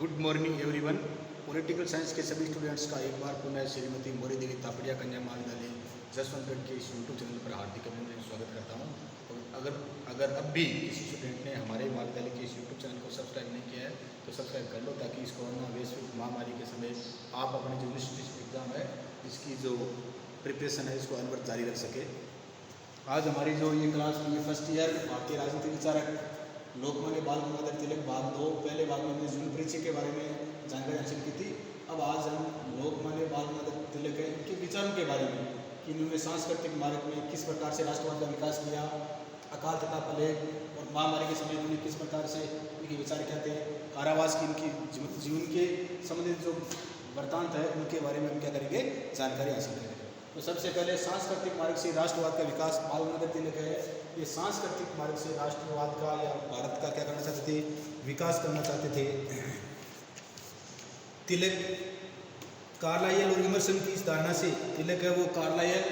Good morning everyone. Political science के सभी students का एक बार पुनः श्रीमती मौर्य देवी तापड़िया कन्या महाविद्यालय जसवंतगढ़ के इस यूट्यूब चैनल पर हार्दिक अभिनंदन स्वागत करता हूं। और अगर अब भी किसी स्टूडेंट ने हमारे महाविद्यालय के इस यूट्यूब चैनल को सब्सक्राइब नहीं किया है तो सब्सक्राइब कर लो, ताकि इस कोरोना वैश्विक महामारी के समय आप अपने जो निश्चित एग्ज़ाम है इसकी जो प्रिपरेशन है इसको अनवरत जारी रख सके। आज हमारी जो ये क्लास ये फर्स्ट ईयर भारतीय राजनीतिक विचारक लोकमान्य बाल गंगाधर तिलक भाग 2, पहले भाग में हमने जीवन परिचय के बारे में जानकारी हासिल की थी। अब आज हम लोकमान्य बाल गंगाधर तिलक के विचारों के बारे में कि इन्होंने सांस्कृतिक मार्ग में किस प्रकार से राष्ट्रवाद का विकास किया, अकाल तथा प्लेग और महामारी के समय इन्होंने किस प्रकार से इनके विचार क्या थे, कारावास की इनकी जीवन के संबंधित जो वृत्तांत है उनके बारे में हम क्या करेंगे, जानकारी हासिल करेंगे। तो सबसे पहले सांस्कृतिक मार्ग से राष्ट्रवाद का विकास बाल गंगाधर तिलक है। ये सांस्कृतिक मार्ग से राष्ट्रवाद का या भारत का क्या करना चाहते थे, विकास करना चाहते थे। तिलक कार्लाइल और इमर्सन की इस धारणा से तिलक है वो कार्लाइल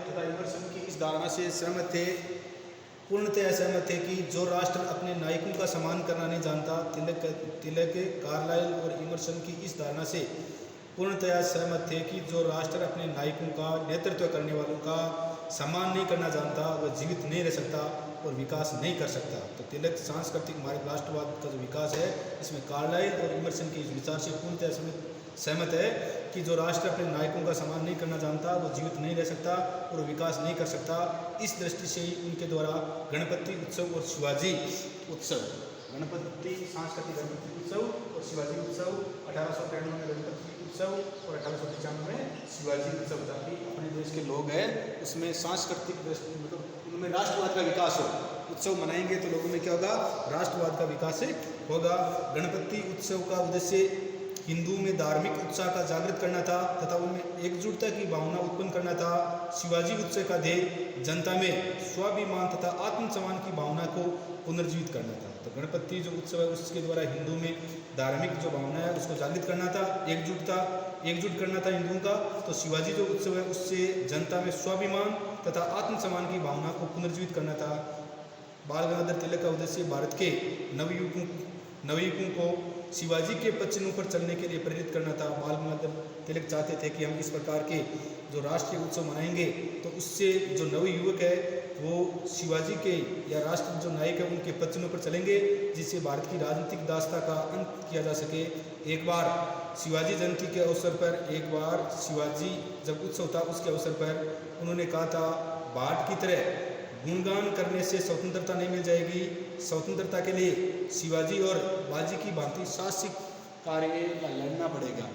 तथा इमर्सन की इस धारणा से सहमत थे, पूर्णतः सहमत थे कि जो राष्ट्र अपने नायकों का सम्मान करना नहीं जानता। तिलक कार्लाइल और इमर्सन की इस धारणा से पूर्णतया सहमत थे कि जो राष्ट्र अपने नायकों का नेतृत्व करने वालों का सम्मान नहीं करना जानता वह जीवित नहीं रह सकता और विकास नहीं कर सकता। तो तिलक सांस्कृतिक मार्ग राष्ट्रवाद का जो विकास है इसमें कार्लाइल और इमर्सन के इस विचार से पूर्णतः सहमत है कि जो राष्ट्र अपने नायकों का सम्मान नहीं करना जानता वो जीवित नहीं रह सकता और विकास नहीं कर सकता। इस दृष्टि से ही उनके द्वारा गणपति उत्सव और शिवाजी उत्सव, सांस्कृतिक गणपति उत्सव और शिवाजी उत्सव 1893 में गणपति उत्सव और 1895 में शिवाजी उत्सव, ताकि अपने देश के लोग हैं उसमें सांस्कृतिक मतलब उनमें राष्ट्रवाद का विकास हो। उत्सव मनाएंगे तो लोगों में क्या होगा, राष्ट्रवाद का विकास होगा। गणपति उत्सव का उद्देश्य हिंदू में धार्मिक उत्साह का जागृत करना था तथा उनमें एकजुटता की भावना उत्पन्न करना था। शिवाजी उत्सव का ध्येय जनता में स्वाभिमान तथा आत्मसम्मान की भावना को पुनर्जीवित करना था। तो गणपति जो उत्सव है उसके द्वारा हिंदू में धार्मिक जो भावना है उसको जागृत करना था, एकजुट करना था हिंदुओं का। तो शिवाजी जो उत्सव है उससे जनता में स्वाभिमान तथा आत्मसम्मान की भावना को पुनर्जीवित करना था। बाल गंगाधर तिलक का उद्देश्य भारत के नवयुवकों को शिवाजी के पच्चीनों पर चलने के लिए प्रेरित करना था। बाल गंगाधर तिलक चाहते थे कि हम इस प्रकार के जो राष्ट्रीय उत्सव मनाएंगे तो उससे जो नवयुवक है वो शिवाजी के या राष्ट्र जो नायक है उनके पच्चीनों पर चलेंगे, जिससे भारत की राजनीतिक दास्ता का अंत किया जा सके। एक बार शिवाजी जयंती के अवसर पर, एक बार शिवाजी जब उत्सव था उसके अवसर पर उन्होंने कहा था, भाट की तरह गुणगान करने से स्वतंत्रता नहीं मिल जाएगी। स्वतंत्रता के लिए शिवाजी और बाजी की भांति साहसिक कार्य का लड़ना पड़ेगा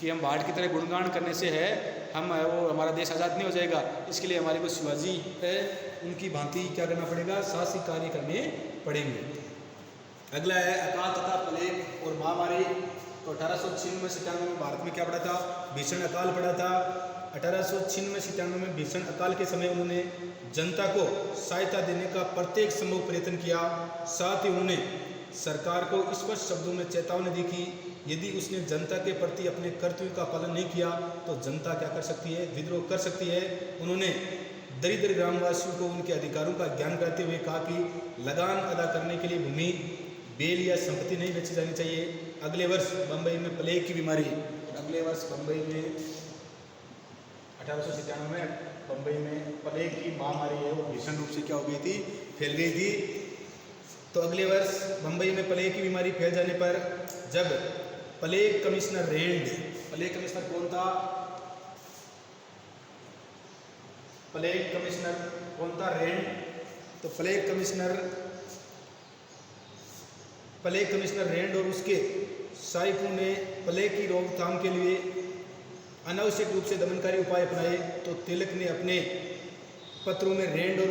कि हम भाट की तरह गुणगान करने से है हम वो हमारा देश आज़ाद नहीं हो जाएगा। इसके लिए हमारे को शिवाजी है उनकी भांति क्या करना पड़ेगा, साहसिक कार्य करने पड़ेंगे। अगला है अकाल तथा प्लेग और महामारी। तो 1896 में भारत में क्या पड़ा था, भीषण अकाल पड़ा था। 1896 में भीषण अकाल के समय उन्होंने जनता को सहायता देने का प्रत्येक संभव प्रयत्न किया। साथ ही उन्होंने सरकार को स्पष्ट शब्दों में चेतावनी दी कि यदि उसने जनता के प्रति अपने कर्तव्य का पालन नहीं किया तो जनता क्या कर सकती है, विद्रोह कर सकती है। उन्होंने दरिद्र ग्रामवासियों को उनके अधिकारों का ज्ञान कराते हुए कहा कि लगान अदा करने के लिए भूमि, बेल या संपत्ति नहीं बेची जानी चाहिए। अगले वर्ष बम्बई में प्लेग की बीमारी, अगले वर्ष बम्बई में 1897 में बम्बई में प्लेग की महामारी है वो भीषण रूप से क्या हो गई थी, फैल गई थी। तो अगले वर्ष बम्बई में प्लेग की बीमारी फैल जाने पर जब plague commissioner Rand, plague commissioner कौन था, प्लेग कमिश्नर कौन था, रेंड। तो प्लेग कमिश्नर रेंड और उसके सहायकों ने प्लेग की रोकथाम के लिए अनावश्यक रूप से दमनकारी उपाय अपनाए। तो तिलक ने अपने पत्रों में रेंड और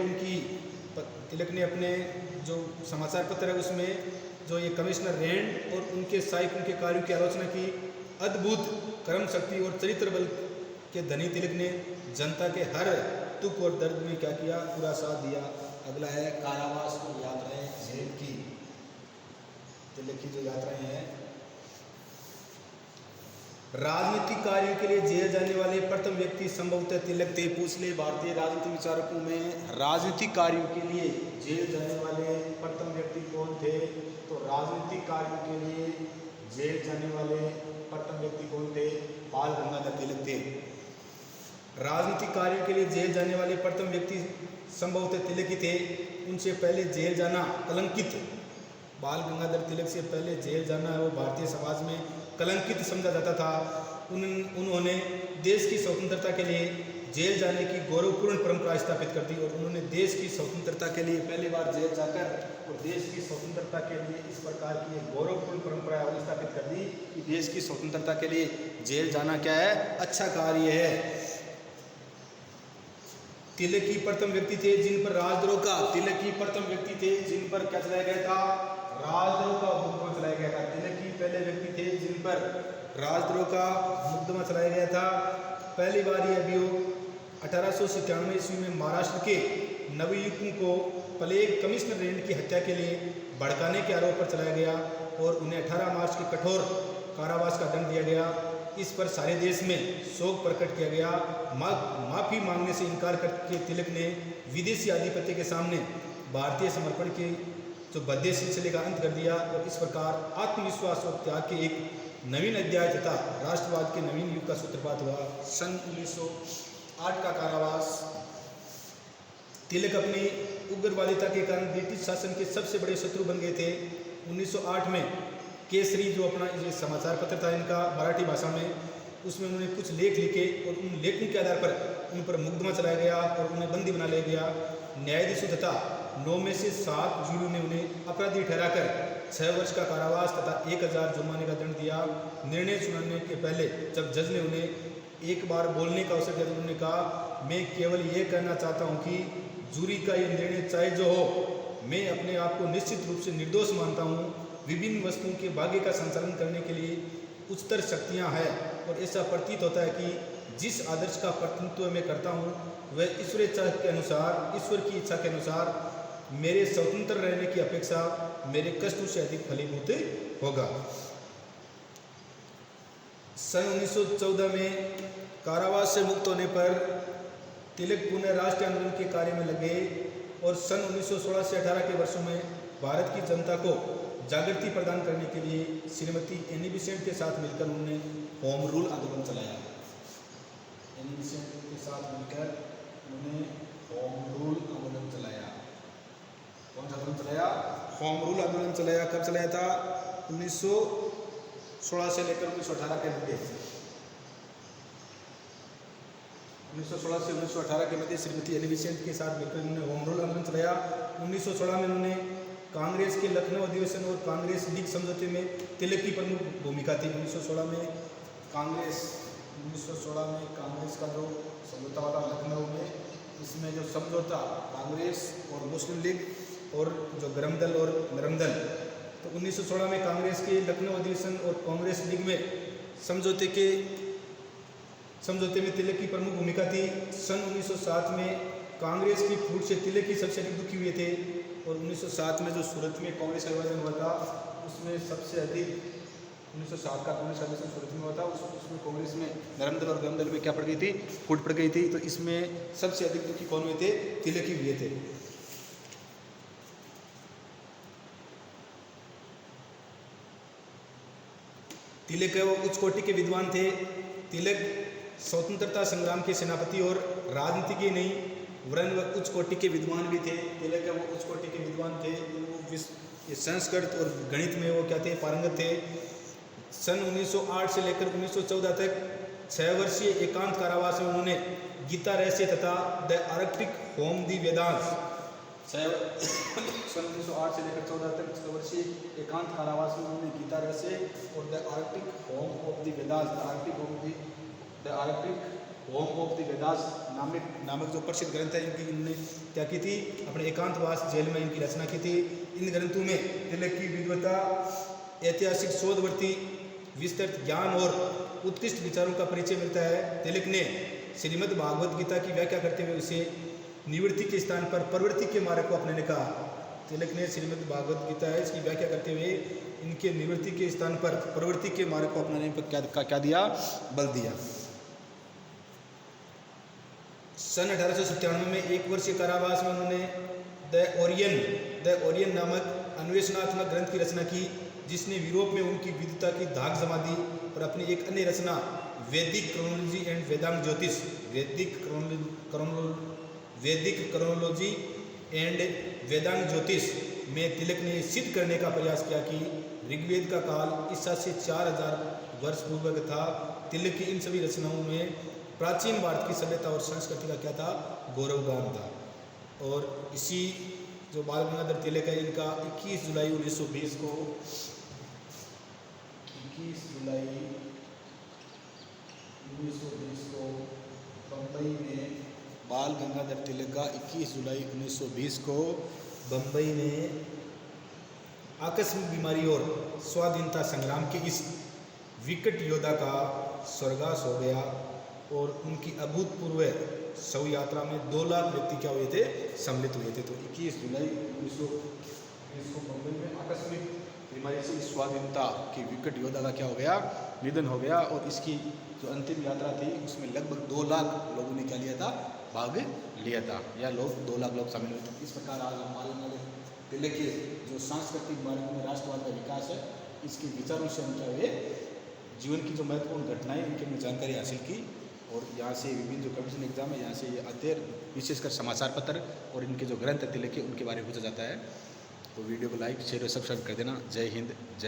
तिलक ने अपने जो समाचार पत्र है उसमें जो ये कमिश्नर रेंड और उनके सहायकों के कार्यों की आलोचना की। अद्भुत कर्म शक्ति और चरित्र बल के धनी तिलक ने जनता के हर दुख और दर्द में क्या किया, पूरा साथ दिया। अगला है कारावास और यात्राएं जेल की। तिलक की जो यात्राएं हैं, राजनीतिक कार्यों के लिए जेल जाने वाले प्रथम व्यक्ति संभवतः तिलक थे। पूछ ले भारतीय राजनीतिक विचारकों में राजनीतिक कार्यों के लिए जेल जाने वाले प्रथम व्यक्ति कौन थे, तो राजनीतिक राजनीतिक कार्यों के लिए जेल जाने वाले प्रथम व्यक्ति कौन थे? बाल गंगाधर तिलक थे। राजनीतिक कार्यों के लिए जेल जाने वाले प्रथम व्यक्ति संभवतः तिलक ही थे। उनसे पहले जेल जाना कलंकित, बाल गंगाधर तिलक से पहले जेल जाना वो भारतीय समाज में कलंकित समझा जाता था। उन्होंने देश की स्वतंत्रता के लिए जेल जाने की गौरवपूर्ण परंपरा स्थापित कर दी और उन्होंने देश की स्वतंत्रता के लिए पहली बार जेल जाकर और देश की स्वतंत्रता के लिए इस प्रकार की एक गौरवपूर्ण परंपरा स्थापित कर दी कि देश की स्वतंत्रता के लिए जेल जाना क्या है? अच्छा कार्य है। तिलक ही प्रथम व्यक्ति थे जिन पर राजद्रोह का, तिलक ही प्रथम व्यक्ति थे जिन पर क्या चलाया गया था? राजद्रोह का मुकदमा चलाया गया था। तिलक ही पहले व्यक्ति थे जिन पर राजद्रोह का मुकदमा चलाया गया था। पहली बार ये अभियोग 1897 ईस्वी में महाराष्ट्र के नवयुवकों को प्लेग कमिश्नर रेंड की हत्या के लिए भड़काने के आरोप पर चलाया गया और उन्हें 18 मार्च के कठोर कारावास का दंड दिया गया। इस पर सारे देश में शोक प्रकट किया गया। माफी मांगने से इनकार करके तिलक ने विदेशी आधिपत्य के सामने भारतीय समर्पण के जो बद्य सिलसिले का अंत कर दिया और इस प्रकार आत्मविश्वास और त्याग के एक नवीन अध्याय तथा राष्ट्रवाद के नवीन युग का सूत्रपात हुआ। सन 1908 का कारावास। तिलक अपनी उग्रवादिता के कारण ब्रिटिश शासन के सबसे बड़े शत्रु बन गए थे। 1908 में केसरी जो अपना ये समाचार पत्र था इनका मराठी भाषा में, उसमें उन्होंने कुछ लेख लिखे और उन लेखों के आधार पर उन पर मुकदमा चलाया गया और उन्हें बंदी बना लिया गया। न्यायाधीशों तथा 9 में से 7 जूरी ने उन्हें अपराधी ठहराकर 6 वर्ष का कारावास तथा 1000 जुर्माने का दंड दिया। निर्णय सुनाने के पहले जब जज ने उन्हें एक बार बोलने का अवसर दिया तो उन्होंने कहा, मैं केवल ये कहना चाहता हूँ कि जूरी का ये निर्णय चाहे जो हो, मैं अपने आप को निश्चित रूप से निर्दोष मानता हूँ। विभिन्न वस्तुओं के भाग्य का संचालन करने के लिए उच्चतर शक्तियाँ हैं और ऐसा प्रतीत होता है कि जिस आदर्श का प्रतिनिधित्व मैं करता हूँ वह ईश्वर इच्छा के अनुसार, ईश्वर की इच्छा के अनुसार मेरे स्वतंत्र रहने की अपेक्षा मेरे कष्टों से अधिक फलीभूत होगा। सन 1914 में कारावास से मुक्त होने पर तिलक पुनः राष्ट्रीय आंदोलन के कार्य में लगे और सन 1916 से 18 के वर्षों में भारत की जनता को जागृति प्रदान करने के लिए श्रीमती एनी बेसेंट के साथ मिलकर उन्होंने होम रूल आंदोलन चलाया। एनी बेसेंट के साथ मिलकर उन्होंने होम रूल आंदोलन चलाया। कौन सा आंदोलन चलाया? होम रूल आंदोलन चलाया। कब चलाया था? 1916 से लेकर 1918 के मध्य। 1916 से 1918 के मध्य श्रीमती एनी बेसेंट के साथ मिलकर उन्होंने होम रूल आंदोलन चलाया। 1916 में उन्होंने कांग्रेस के लखनऊ अधिवेशन और कांग्रेस लीग समझौते में तिलक की प्रमुख भूमिका थी। 1916 में कांग्रेस का जो समझौता हुआ था लखनऊ में, इसमें जो समझौता कांग्रेस और मुस्लिम लीग और जो गरम दल और नरम दल, तो 1916 में कांग्रेस के लखनऊ अधिवेशन और कांग्रेस लीग में समझौते में तिलक की प्रमुख भूमिका थी। सन 1907 में कांग्रेस की फूट से तिलक ही सबसे अधिक दुखी हुए थे और 1907 में जो सूरत में कांग्रेस का विभाजन हुआ था उसमें सबसे अधिक 1907 का कांग्रेस का अधिवेशन सूरत में हुआ था, उसमें कांग्रेस में नरम दल और गरम दल में क्या पड़ गई थी? फूट पड़ गई थी। तो इसमें सबसे अधिक दुखी कौन हुए थे? तिलक ही हुए थे। तिलक वो उच्च कोटि के विद्वान थे। तिलक स्वतंत्रता संग्राम के सेनापति और राजनीति के नहीं वरन वह उच्च कोटि के विद्वान भी थे। तिलक वो उच्च कोटि के विद्वान थे। वो संस्कृत और गणित में वो क्या थे? पारंगत थे। सन 1908 से लेकर 1914 तक 6 वर्षीय एकांत कारावास में उन्होंने गीता रहस्य तथा द आर्कटिक होम दी वेदांस सन 1908 से लेकर 14 तक 6 वर्षीय एकांत कारावास में उन्होंने गीता रहस्य और the Arctic home of the Vedas the Arctic home of the Vedas नामक जो प्रसिद्ध ग्रंथ है इनकी इन्होंने क्या की थी? अपने एकांतवास जेल में इनकी रचना की थी। इन ग्रंथों में तिलक की विद्वता, ऐतिहासिक शोधवर्ती, विस्तृत ज्ञान और उत्कृष्ट विचारों का परिचय मिलता है। तिलक ने श्रीमद् भागवत गीता की व्याख्या करते हुए उसे निवृत्ति के स्थान पर प्रवृत्ति के मार्ग को अपनाने का। तिलक ने श्रीमद् भागवत गीता है इसकी व्याख्या करते हुए इनके निवृत्ति के स्थान पर प्रवृत्ति के मार्ग को अपनाने पर क्या दिया? बल दिया। सन 1897 में 1 वर्षीय कारावास में उन्होंने द ओरियन नामक अन्वेषणात्मक ग्रंथ की रचना की, जिसने यूरोप में उनकी विद्वता की धाक जमा दी, और अपनी एक अन्य रचना वैदिक क्रोनोलॉजी एंड वेदांग ज्योतिष, वैदिक क्रोनोलॉजी एंड वेदांग ज्योतिष में तिलक ने सिद्ध करने का प्रयास किया कि ऋग्वेद का काल ईसा से 4000 वर्ष पूर्व का था। तिलक की इन सभी रचनाओं में प्राचीन भारत की सभ्यता और संस्कृति का क्या था, गौरवगान था। और इसी जो बाल गंगाधर तिलक है, इनका 21 जुलाई 1920 को 21 जुलाई 1920 को बम्बई में, बाल गंगाधर तिलक का 21 जुलाई 1920 को बम्बई में आकस्मिक बीमारी और स्वाधीनता संग्राम के इस विकट योद्धा का स्वर्गवास हो गया, और उनकी अभूतपूर्व शव यात्रा में 2 लाख व्यक्ति क्या हुए थे, सम्मिलित हुए थे। तो 21 जुलाई 1920 को बम्बई में आकस्मिक बीमारी से स्वाधीनता के विकट योद्धा का क्या हो गया, निधन हो गया। और इसकी जो अंतिम यात्रा थी उसमें लगभग 2 लाख लोगों ने क्या लिया था, भाग लिया था, या 2 लाख लोग शामिल हुए थे। इस प्रकार आज हम बाल गंगाधर तिलक के जो सांस्कृतिक मार्ग में राष्ट्रवाद का विकास है, इसके विचारों से हम क्या हुए, जीवन की जो महत्वपूर्ण घटनाएं उनकी हमने जानकारी हासिल की। और यहाँ से विभिन्न जो कॉम्पिटिशन एग्जाम है, यहाँ से ये आते हैं, विशेषकर समाचार पत्र और इनके जो ग्रंथ तिलक के उनके बारे में पूछा जाता है। तो वीडियो को लाइक शेयर और सब्सक्राइब कर देना। जय हिंद, जय